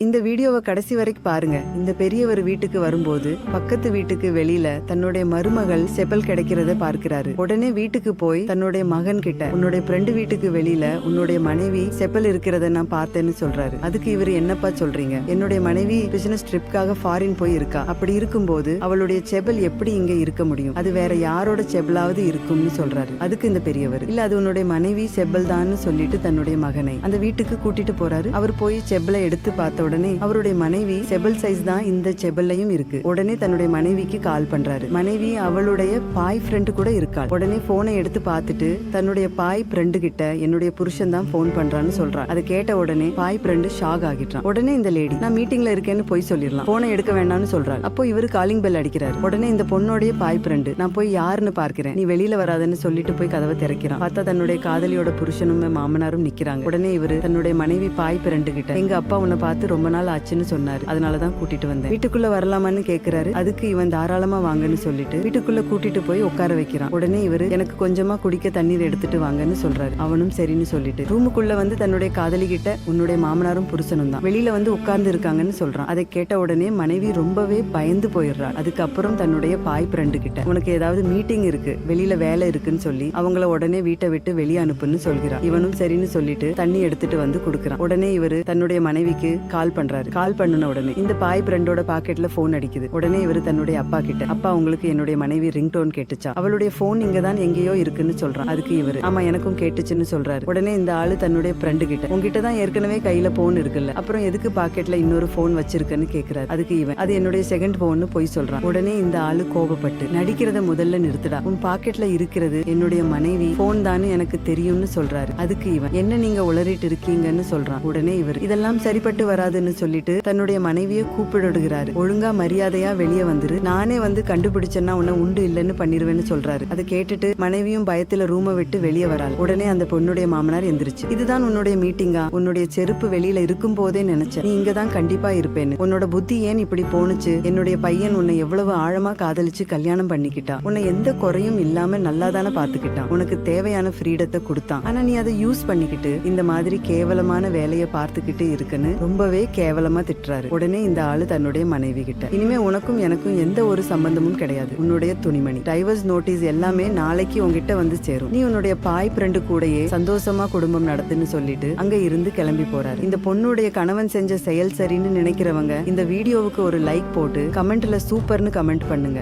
இந்த வீடியோவை கடைசி வரைக்கும் பாருங்க. இந்த பெரியவர் வீட்டுக்கு வரும்போது பக்கத்து வீட்டுக்கு வெளியில தன்னுடைய மருமகள் செப்பல் கிடைக்கிறத பார்க்கிறாரு. உடனே வீட்டுக்கு போய் தன்னுடைய மகன் கிட்ட, உன்னுடைய ஃப்ரெண்டு வீட்டுக்கு வெளியில உன்னுடைய மனைவி செப்பல் இருக்கிறத நான் பார்த்தேன்னு சொல்றாரு. அதுக்கு இவர், என்னப்பா சொல்றீங்க? என்னுடைய மனைவி பிசினஸ் ட்ரிப்காக ஃபாரின் போய் இருக்கா. அப்படி இருக்கும்போது அவளுடைய செப்பல் எப்படி இங்க இருக்க முடியும்? அது வேற யாரோட செப்பலாவது இருக்கும்னு சொல்றாரு. அதுக்கு இந்த பெரியவர், இல்ல அது உன்னுடைய மனைவி செப்பல் தான் சொல்லிட்டு தன்னுடைய மகனை அந்த வீட்டுக்கு கூட்டிட்டு போறாரு. அவர் போய் செப்பலை எடுத்து பார்த்த உடனே அவருடைய மனைவி செபல் சைஸ் தான் இந்த செபல்லையும் இருக்கு. உடனே தன்னுடைய மனைவிக்கு கால் பண்றாரு. மனைவி அவளுடைய பாய் ஃப்ரெண்டு கூட இருக்காள். உடனே போனை எடுத்து பார்த்துட்டு தன்னுடைய பாய் ஃப்ரெண்டு கிட்ட, என்னுடைய புருஷன் தான் போன் பண்றான்னு சொல்றான். அதை கேட்ட உடனே பாய் ஃப்ரெண்டு ஷாக் ஆகிட்டான். உடனே இந்த லேடி, நான் மீட்டிங்ல இருக்கேன்னு போய் சொல்லிடலாம், போனை எடுக்க வேண்டாம்னு சொல்றாரு. அப்போ இவரு காலிங் பெல் அடிக்கிறாரு. உடனே இந்த பொண்ணோடைய பாய் ஃப்ரெண்டு, நான் போய் யாருன்னு பார்க்கிறேன், நீ வெளியில வராதுன்னு சொல்லிட்டு போய் கதவை திறக்கிறான். பார்த்தா தன்னுடைய காதலியோட புருஷனும் மாமனாரும் நிக்கிறாங்க. உடனே இவரு தன்னுடைய மனைவி பாய் ஃப்ரெண்டு கிட்ட, எங்க அப்பா உன்னை பார்த்து ரொம்ப நாள் ஆச்சுன்னு சொன்னாரு, அதனாலதான் கூட்டிட்டு வந்தேன், வீட்டுக்குள்ள வரலாமான்னு கேக்குறாரு. அதுக்கு இவன் தாராளமா வாங்கன்னு சொல்லிட்டு வீட்டுக்குள்ள கூட்டிட்டு போய் உட்கார வைக்கிறான். உடனே இவரு, எனக்கு கொஞ்சமா குடிக்க தண்ணீர் எடுத்துட்டு வாங்கன்னு சொல்றாரு. அவனும் சரின்னு சொல்லிட்டு ரூமுக்குள்ள வந்து தன்னுடைய காதலி கிட்ட, உன்னுடைய மாமனாரும் புருஷனும் தான் வெளியில வந்து உட்கார்ந்து இருக்காங்கன்னு சொல்றான். அதை கேட்ட உடனே மனைவி ரொம்பவே பயந்து போயிடுறாள். அதுக்கப்புறம் தன்னுடைய பாய் ஃப்ரெண்டு கிட்ட, உனக்கு ஏதாவது மீட்டிங் இருக்கு, வெளியில வேலை இருக்குன்னு சொல்லி அவங்கள உடனே வீட்டை விட்டு வெளியே அனுப்புன்னு சொல்கிறான். இவனும் சரின்னு சொல்லிட்டு தண்ணி எடுத்துட்டு வந்து கொடுக்குறான். உடனே இவரு தன்னுடைய மனைவிக்கு கால் பண்றாரு. கால் பண்ணின உடனே இந்த பாய் ஃப்ரெண்டோட பாக்கெட்ல போன் அடிக்குது. உடனே இவரு தன்னுடைய அப்பா கிட்ட, அப்பா உங்களுக்கு என்னுடைய மனைவி ரிங் டோன் கேட்டுச்சா? அவளுடைய போன் இங்கதான் எங்கேயோ இருக்குன்னு சொல்றான். அதுக்கு இவரு, ஆமா எனக்கும் கேட்டுச்சுன்னு சொல்றாரு. உடனே இந்த ஆளு தன்னுடைய ஃப்ரெண்டு கிட்ட, உங்ககிட்ட தான் ஏற்கனவே கையில போன் இருக்குல்ல, அப்புறம் எதுக்கு பாக்கெட்ல இன்னொரு போன் வச்சிருக்குன்னு கேக்குறாரு. அதுக்கு இவன், அது என்னுடைய செகண்ட் போன்னு போய் சொல்றான். உடனே இந்த ஆளு கோபப்பட்டு, நடிக்கிறத முதல்ல நிறுத்துடா, உன் பாக்கெட்ல இருக்கிறது என்னுடைய மனைவி போன் தானு எனக்கு தெரியும்னு சொல்றாரு. அதுக்கு இவன், என்ன நீங்க உளறிட்டு இருக்கீங்கன்னு சொல்றான். உடனே இவர், இதெல்லாம் சரிப்பட்டு வராதுன்னு சொல்லிட்டு தன்னுடைய மனைவியை கூப்பிடுகிறாரு. ஒழுங்கா மரியாதையா வெளியே வந்துரு, நானே வந்து கண்டுபிடிச்சேன்னா உன்னை உண்டு இல்லைன்னு பண்ணிருவேன்னு சொல்றாரு. அதை கேட்டுட்டு மனைவியும் பயத்துல ரூமை விட்டு வெளியே வராள். உடனே அந்த பொண்ணுடைய மாமனார் எந்திரிச்சு, இதுதான் உன்னுடைய மீட்டிங்கா? உன்னுடைய செருப்பு வெளியில இருக்கும் போதே நினைச்சேன் நீ இங்கதான் கண்டிப்பா இருப்பேன்னு. உன்னோட புத்தி ஏன் இப்படி போனுச்சு? என்னுடைய பையன் உன்னை எவ்வளவு ஆழமா காதலிச்சு கல்யாணம் பண்ணிக்கிட்டான். உன்னை எந்த குறையும் இல்லாம நல்லாதானே பாத்துக்கிட்டான். உனக்கு தேவையான ஃப்ரீடத்தை கொடுத்தான். ஆனா நீ அதை யூஸ் பண்ணிக்கிட்டு இந்த மாதிரி கேவலமான வேலையை பார்த்துக்கிட்டு இருக்குன்னு ரொம்பவே கேவலமா திட்டுறாரு. உடனே இந்த ஆளு தன்னுடைய மனைவி கிட்ட, இனிமே உனக்கும் எனக்கும் எந்த ஒரு சம்பந்தமும் கிடையாது, உன்னுடைய துணிமணி, டைவர்ஸ் நோட்டீஸ் எல்லாமே நாளைக்கு உங்ககிட்ட வந்து சேரும், நீ உன்னுடைய பாய் ஃப்ரெண்டு கூடயே சந்தோஷமா குடும்பம் நடத்துன்னு சொல்லிட்டு அங்க இருந்து கிளம்பி போறாரு. இந்த பொண்ணுடைய கணவன் செஞ்ச செயல் சரின்னு நினைக்கிறவங்க இந்த வீடியோவுக்கு ஒரு லைக் போட்டு கமெண்ட்ல சூப்பர்னு கமெண்ட் பண்ணுங்க.